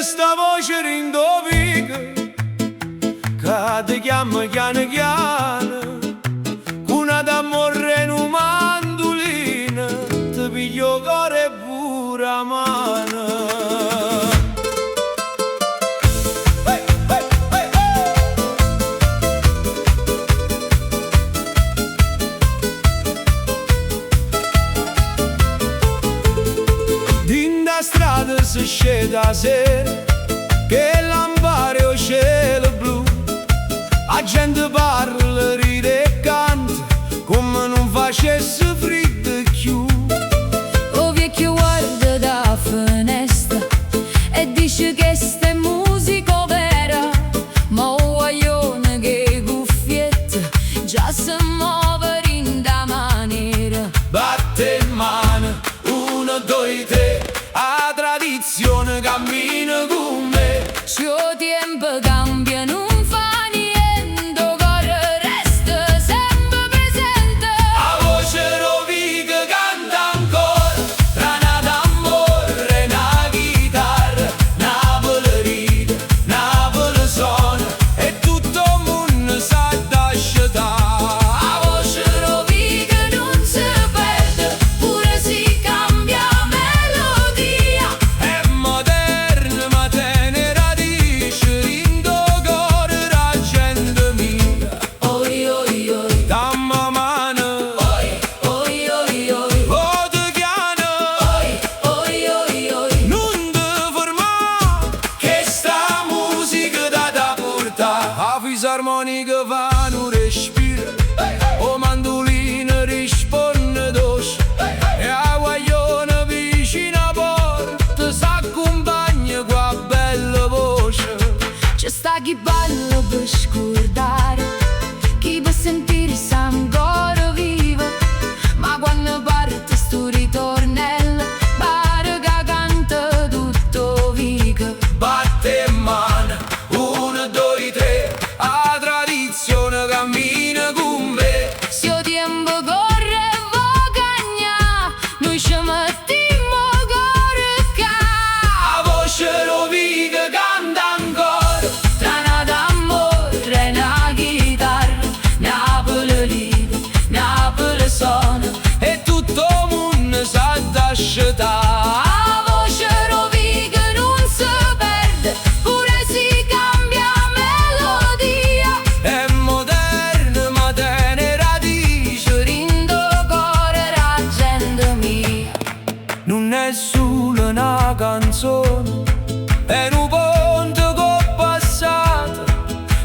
sta voce rindovica che ti chiama chiano chiano, una d'amore in un mandolino ti piglio cuore pure a mano. La strada si scende a sera, che lampare o cielo blu, la gente parla, ride e canta, come non facesse freddo più. O vecchio guarda da finestra e dice che sta è musica vera, ma o guaglione che cuffietta già si muove in da maniera. Batte in mano, 1, 2, 3, la tradizione cammina con me. Se il tempo cambia non fa niente, il cuore resta sempre presente. La voce rovica canta ancora, tra una d'amore e una chitarra. Napoli ride, Napoli suona e tutto il mondo sa d'accettare. La voce rovica non si perde, pure si cambia melodia. È moderna ma tiene radici, rindo cuore la gente mia. Oi oi oi, Dammi mano, oi oi oi oi, o ti chiano, oi oi oi. non ti fermare, che sta musica da portare. La fisarmonica fa un respiro, o mandolino risponde dolce, e a guaglione vicino a porta s'accompagna con la bella voce. C'è sta chi balla per scordare, chi può sentire se ancora viva, ma quando parte sto ritornello pare che canta tutto vica. Batte in mano, 1, 2, 3, la tradizione cammina con me. Se il tempo corre e va cagna, noi ci mettiamo cuore ca. La voce rovica canta ancora, Tra una d'amore e una chitarra, Napoli ride, Napoli suona. e tutto il mondo sa d'accettare. La voce rovica non si perde, pure si cambia melodia. È moderna ma tiene radici, Rindo cuore la gente mia. non è solo una canzone, è un ponte col passato,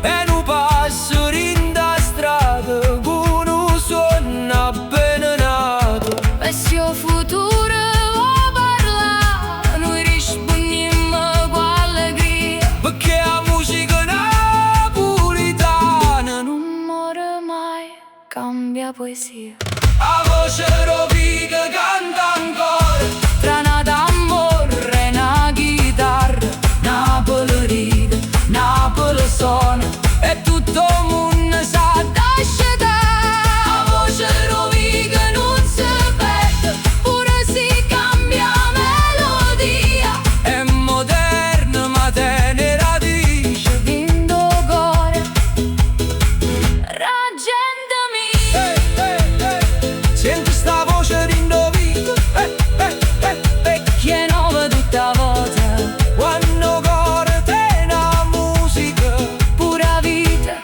è un passo in da strada con un suono appena nato. E se il futuro vuoi parlare, noi rispondiamo con allegria, Perché la musica napolitana non muore mai, cambia poesia. la voce rovica canta ancora, Tra una d'amore e una chitarra, Napoli ride, Napoli suona e tutto il mondo sa d'accettare. La voce rovica non si perde, pure si cambia melodia. è moderna ma tiene radici. Rindo cuore la gente mia. Senti sta voce rindovica, Che nuova tutta volta, quando cuore tiene la musica. pura vita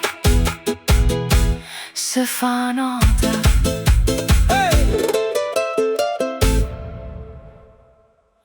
se fa nota.